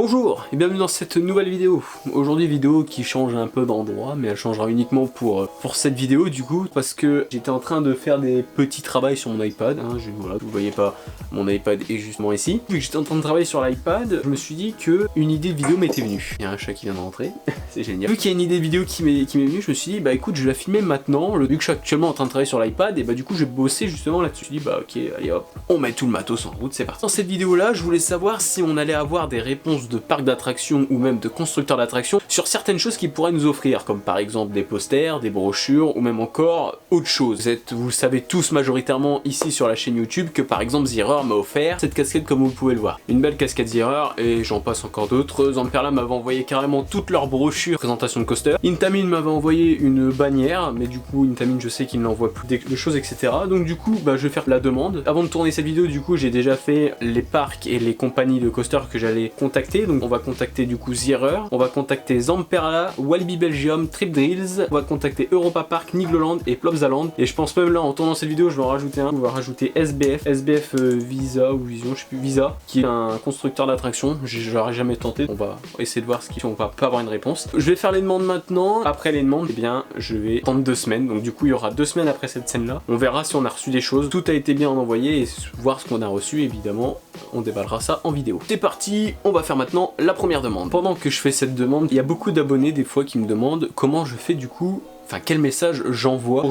Bonjour et bienvenue dans cette nouvelle vidéo. Aujourd'hui vidéo qui change un peu d'endroit, mais elle changera uniquement pour cette vidéo du coup, parce que j'étais en train de faire des petits travaux sur mon iPad, hein, voilà, vous voyez pas, mon iPad est justement ici. Vu que j'étais en train de travailler sur l'iPad, je me suis dit que une idée de vidéo m'était venue. Il y a un chat qui vient de rentrer, c'est génial. Vu qu'il y a une idée de vidéo qui m'est venue, je me suis dit bah écoute, je vais la filmer maintenant, vu que je suis actuellement en train de travailler sur l'iPad, et bah du coup je vais bosser justement là-dessus. Je me suis dit bah ok, allez hop, on met tout le matos en route, c'est parti. Dans cette vidéo là, je voulais savoir si on allait avoir des réponses de parcs d'attractions ou même de constructeurs d'attractions sur certaines choses qu'ils pourraient nous offrir, comme par exemple des posters, des brochures ou même encore autre chose. Vous le savez tous majoritairement ici sur la chaîne YouTube que par exemple Zierer m'a offert cette casquette comme vous pouvez le voir. Une belle casquette Zierer et j'en passe encore d'autres. Zamperla m'avait envoyé carrément toutes leurs brochures présentation de coaster. Intamin m'avait envoyé une bannière, mais du coup Intamin je sais qu'il n'envoie plus de choses etc. Donc du coup bah, je vais faire la demande. Avant de tourner cette vidéo du coup j'ai déjà fait les parcs et les compagnies de coaster que j'allais contacter. Donc on va contacter du coup Zierer, on va contacter Zamperla, Walibi Belgium, Trip Drills, on va contacter Europa Park, Nigloland et Plopsaland. Et je pense même là en tournant cette vidéo je vais en rajouter un, on va rajouter SBF Visa ou Vision, je sais plus, Visa, qui est un constructeur d'attractions. J'aurais jamais tenté, on va essayer de voir ce qu'ils font, on va pas avoir une réponse. Je vais faire les demandes maintenant, après les demandes, eh bien je vais attendre 2 semaines, donc du coup il y aura 2 semaines après cette scène là. On verra si on a reçu des choses, tout a été bien envoyé et voir ce qu'on a reçu évidemment, on déballera ça en vidéo. C'est parti, on va faire maintenant la première demande. Pendant que je fais cette demande, il y a beaucoup d'abonnés des fois qui me demandent comment je fais du coup, enfin quel message j'envoie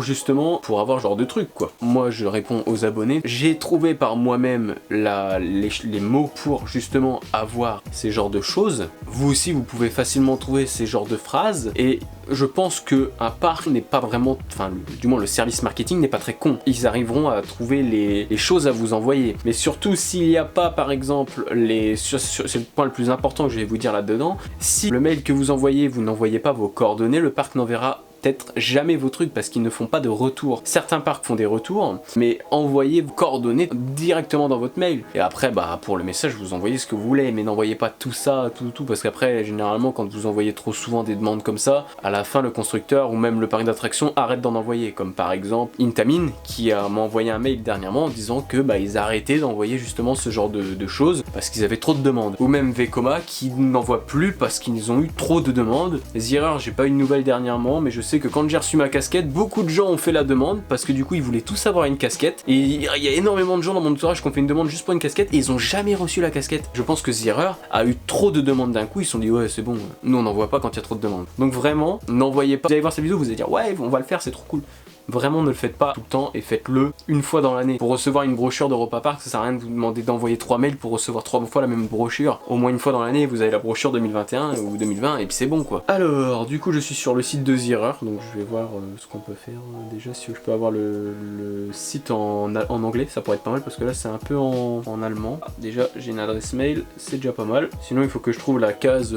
pour avoir ce genre de truc quoi. Moi je réponds aux abonnés, j'ai trouvé par moi-même les mots pour justement avoir ces genres de choses. Vous aussi vous pouvez facilement trouver ces genres de phrases et je pense que un parc n'est pas vraiment, enfin du moins le service marketing n'est pas très con. Ils arriveront à trouver les choses à vous envoyer. Mais surtout s'il n'y a pas par exemple c'est le point le plus important que je vais vous dire là-dedans, si le mail que vous envoyez, vous n'envoyez pas vos coordonnées, le parc n'enverra peut-être jamais vos trucs parce qu'ils ne font pas de retour. Certains parcs font des retours, mais envoyez vos coordonnées directement dans votre mail. Et après, bah pour le message, vous envoyez ce que vous voulez, mais n'envoyez pas tout ça, tout, parce qu'après, généralement, quand vous envoyez trop souvent des demandes comme ça, à la fin, le constructeur ou même le parc d'attractions arrête d'en envoyer. Comme par exemple Intamin, qui m'a envoyé un mail dernièrement en disant que bah ils arrêtaient d'envoyer justement ce genre de choses parce qu'ils avaient trop de demandes. Ou même Vekoma qui n'envoie plus parce qu'ils ont eu trop de demandes. Zierer, j'ai pas eu de nouvelles dernièrement, mais je sais que quand j'ai reçu ma casquette, beaucoup de gens ont fait la demande parce que du coup ils voulaient tous avoir une casquette et il y a énormément de gens dans mon entourage qui ont fait une demande juste pour une casquette et ils ont jamais reçu la casquette. Je pense que Zierer a eu trop de demandes d'un coup, ils se sont dit ouais c'est bon, nous on n'envoie pas quand il y a trop de demandes. Donc vraiment, n'envoyez pas. Vous allez voir cette vidéo, vous allez dire ouais on va le faire, c'est trop cool. Vraiment ne le faites pas tout le temps et faites-le une fois dans l'année. Pour recevoir une brochure d'Europa Park, ça sert à rien de vous demander d'envoyer 3 mails pour recevoir 3 fois la même brochure. Au moins une fois dans l'année, vous avez la brochure 2021 ou 2020 et puis c'est bon quoi. Alors, du coup je suis sur le site de Zierer, donc je vais voir ce qu'on peut faire. Déjà si je peux avoir le site en anglais, ça pourrait être pas mal parce que là c'est un peu en allemand. Ah, déjà j'ai une adresse mail, c'est déjà pas mal. Sinon il faut que je trouve la case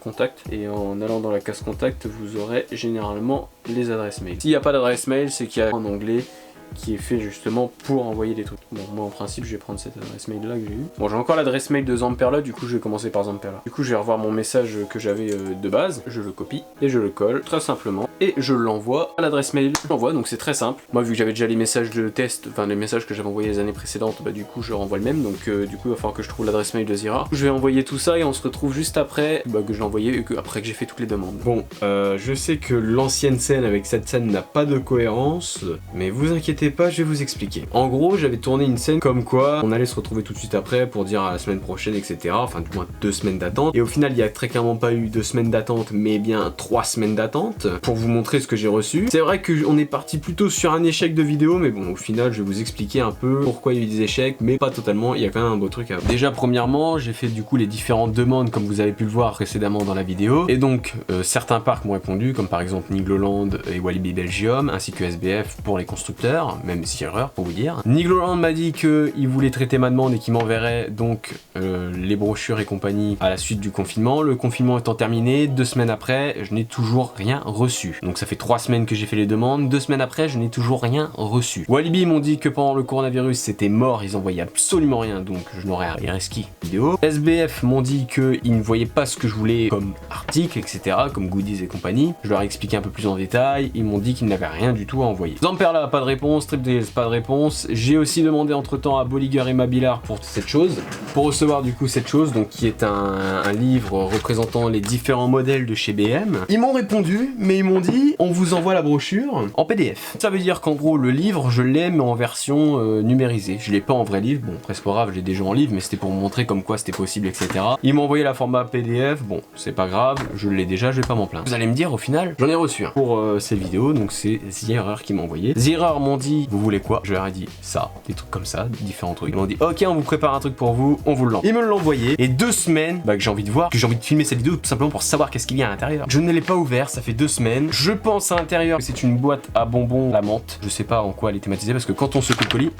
contact et en allant dans la case contact, vous aurez généralement les adresses mail. S'il n'y a pas d'adresse mail, c'est qu'il y a un onglet qui est fait justement pour envoyer des trucs. Bon, moi en principe je vais prendre cette adresse mail là que j'ai eu. Bon, j'ai encore l'adresse mail de Zamperla, du coup je vais commencer par Zamperla. Du coup je vais revoir mon message que j'avais de base, je le copie et je le colle très simplement et je l'envoie à l'adresse mail. Je l'envoie, donc c'est très simple. Moi vu que j'avais déjà les messages de test, enfin les messages que j'avais envoyés les années précédentes, bah du coup je renvoie le même, donc du coup il va falloir que je trouve l'adresse mail de Zierer. Je vais envoyer tout ça et on se retrouve juste après que je l'ai envoyé et après que j'ai fait toutes les demandes. Bon, je sais que l'ancienne scène avec cette scène n'a pas de cohérence, mais vous inquiétez pas, je vais vous expliquer. En gros, j'avais tourné une scène comme quoi on allait se retrouver tout de suite après pour dire à la semaine prochaine, etc. Enfin, du moins 2 semaines d'attente. Et au final, il y a très clairement pas eu 2 semaines d'attente, mais bien 3 semaines d'attente pour vous montrer ce que j'ai reçu. C'est vrai qu'on est parti plutôt sur un échec de vidéo, mais bon, au final, je vais vous expliquer un peu pourquoi il y a eu des échecs, mais pas totalement. Il y a quand même un beau truc à voir. Déjà, premièrement, j'ai fait du coup les différentes demandes comme vous avez pu le voir précédemment dans la vidéo. Et donc, certains parcs m'ont répondu, comme par exemple Nigloland et Walibi Belgium, ainsi que SBF pour les constructeurs, même Zierer pour vous dire. Nigloland m'a dit qu'il voulait traiter ma demande et qu'il m'enverrait donc les brochures et compagnie à la suite du confinement. Le confinement étant terminé, 2 semaines après, je n'ai toujours rien reçu. Donc ça fait 3 semaines que j'ai fait les demandes, 2 semaines après, je n'ai toujours rien reçu. Walibi m'ont dit que pendant le coronavirus c'était mort, ils envoyaient absolument rien, donc je n'aurais rien ski vidéo. SBF m'ont dit qu'ils ne voyaient pas ce que je voulais comme article, etc., comme goodies et compagnie. Je leur ai expliqué un peu plus en détail, ils m'ont dit qu'ils n'avaient rien du tout à envoyer. Zamperla, pas de réponse. réponse, Trip Deals, pas de réponse. J'ai aussi demandé entre temps à Bolliger et Mabillard pour cette chose, pour recevoir du coup cette chose, donc qui est un livre représentant les différents modèles de chez BM. Ils m'ont répondu, mais ils m'ont dit on vous envoie la brochure en PDF. Ça veut dire qu'en gros le livre je l'ai mais en version numérisée. Je l'ai pas en vrai livre, bon après c'est pas grave, je l'ai déjà en livre, mais c'était pour vous montrer comme quoi c'était possible, etc. Ils m'ont envoyé la format PDF, bon c'est pas grave, je l'ai déjà, je vais pas m'en plaindre. Vous allez me dire au final, j'en ai reçu un pour cette vidéo, donc c'est The Error qui m'a envoyé. The Error m'ont dit vous voulez quoi? Je leur ai dit ça, des trucs comme ça, différents trucs. Ils m'ont dit ok on vous prépare un truc pour vous, on vous l'envoie. Ils me l'ont envoyé et 2 semaines que j'ai envie de voir, que j'ai envie de filmer cette vidéo tout simplement pour savoir qu'est-ce qu'il y a à l'intérieur. Je ne l'ai pas ouvert, ça fait 2 semaines. Je pense à l'intérieur que c'est une boîte à bonbons à la menthe. Je sais pas en quoi elle est thématisée parce que quand on secoue le colis,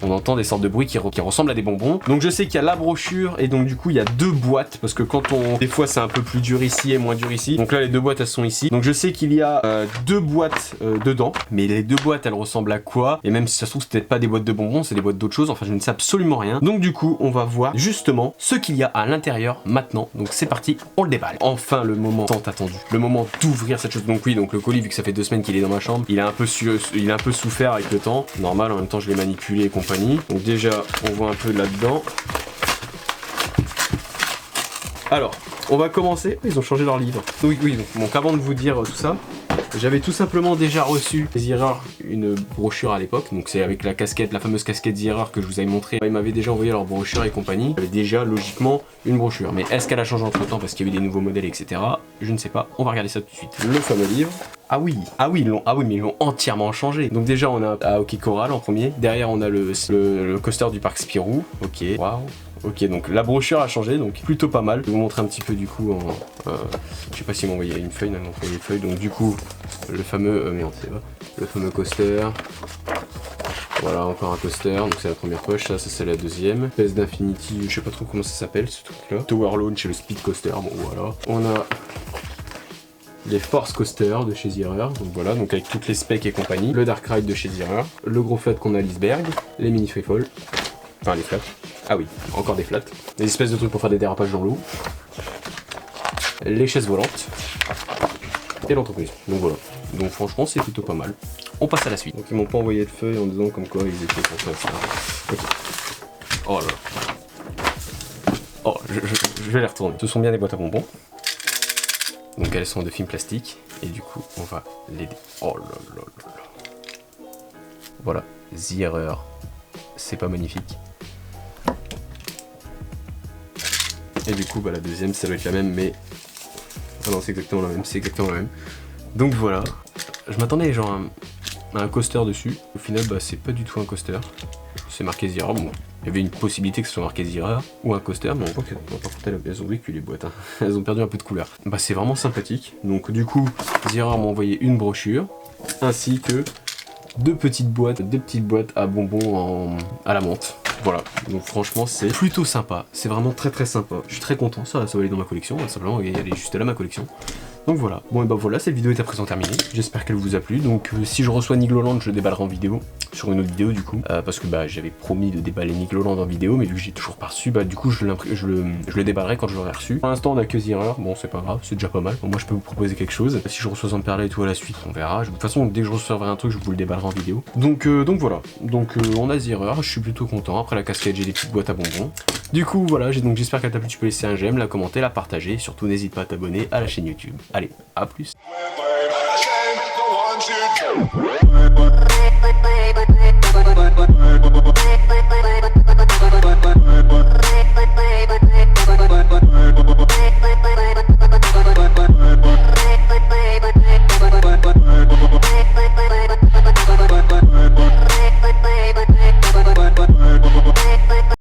on entend des sortes de bruits qui ressemblent à des bonbons. Donc je sais qu'il y a la brochure et donc du coup il y a 2 boîtes parce que quand on... Des fois c'est un peu plus dur ici et moins dur ici. Donc là les 2 boîtes elles sont ici. Donc je sais qu'il y a 2 boîtes dedans. Mais les 2 boîtes elles ressemblent à quoi? Et même si ça se trouve c'est peut-être pas des boîtes de bonbons, c'est des boîtes d'autres choses. Enfin je ne sais absolument rien. Donc du coup on va voir justement ce qu'il y a à l'intérieur maintenant. Donc c'est parti, on le déballe. Enfin le moment tant attendu. Le moment d'ouvrir cette chose. Donc oui, donc le colis vu que ça fait 2 semaines qu'il est dans ma chambre, il a un peu souffert avec le temps. Normal, en même temps je l'ai manipulé et compagnie. Donc déjà on voit un peu là-dedans. Alors on va commencer. Ils ont changé leur livre. Oui donc avant de vous dire tout ça, j'avais tout simplement déjà reçu The Error une brochure à l'époque, donc c'est avec la casquette, la fameuse casquette The Error que je vous avais montré. Ils m'avaient déjà envoyé leur brochure et compagnie. J'avais déjà logiquement une brochure, mais est-ce qu'elle a changé entre temps parce qu'il y a eu des nouveaux modèles, etc. Je ne sais pas, on va regarder ça tout de suite. Le fameux livre. Ah oui, mais ils l'ont entièrement changé. Donc déjà on a Aoki Coral en premier, derrière on a le coaster du parc Spirou, ok, waouh. Ok, donc la brochure a changé, donc plutôt pas mal. Je vais vous montrer un petit peu du coup je sais pas s'ils m'ont envoyé une feuille, non, ils m'ont envoyé une feuille. Donc du coup, le fameux... merde, c'est pas. Le fameux coaster. Voilà, encore un coaster, donc c'est la première poche, ça c'est la deuxième. Espèce d'Infinity, je sais pas trop comment ça s'appelle ce truc là. Tower Launch et le Speed Coaster, bon voilà. On a les Force Coaster de chez The Error, donc voilà, donc avec toutes les specs et compagnie. Le Dark Ride de chez The Error. Le gros flat qu'on a à l'iceberg. Les mini freefall. Enfin les flats. Ah oui, encore des flats. Des espèces de trucs pour faire des dérapages dans l'eau. Les chaises volantes. Et l'entreprise. Donc voilà. Donc franchement c'est plutôt pas mal. On passe à la suite. Donc ils m'ont pas envoyé de feuilles en disant comme quoi ils étaient contents, etc. Ok. Oh là là. Oh, je vais les retourner. Ce sont bien des boîtes à bonbons. Donc elles sont de film plastique. Et du coup on va les... Oh là là là là. Voilà. The Error. C'est pas magnifique. Et du coup bah la deuxième ça doit être la même mais... Ah non c'est exactement la même, c'est exactement la même. Donc voilà. Je m'attendais genre à un coaster dessus. Au final bah c'est pas du tout un coaster. C'est marqué The Error. Bon, il y avait une possibilité que ce soit marqué The Error ou un coaster, mais on voit qu'elles ont vécu les boîtes. Hein. Elles ont perdu un peu de couleur. Bah c'est vraiment sympathique. Donc du coup The Error m'a envoyé une brochure ainsi que deux petites boîtes à bonbons à la menthe. Voilà, donc franchement c'est plutôt sympa, c'est vraiment très sympa. Je suis très content, ça va aller dans ma collection, simplement, et elle est juste là ma collection. Donc voilà, bon et bah voilà, cette vidéo est à présent terminée, j'espère qu'elle vous a plu. Donc si je reçois Nigloland, je le déballerai en vidéo, sur une autre vidéo du coup, parce que bah j'avais promis de déballer Nigloland en vidéo, mais vu que j'ai toujours pas reçu, bah du coup je le déballerai quand je l'aurai reçu. Pour l'instant on a que The Error, bon c'est pas grave, c'est déjà pas mal. Bon, moi je peux vous proposer quelque chose, si je reçois Zamperla et tout à la suite, on verra. De toute façon dès que je recevrai un truc, je vous le déballerai en vidéo. Donc voilà, donc on a The Error, je suis plutôt content. Après la casquette, j'ai des petites boîtes à bonbons. Du coup voilà, donc j'espère qu'elle t'a plu, tu peux laisser un j'aime, la commenter, la partager, surtout n'hésite pas à t'abonner à la chaîne YouTube. Allez, à plus.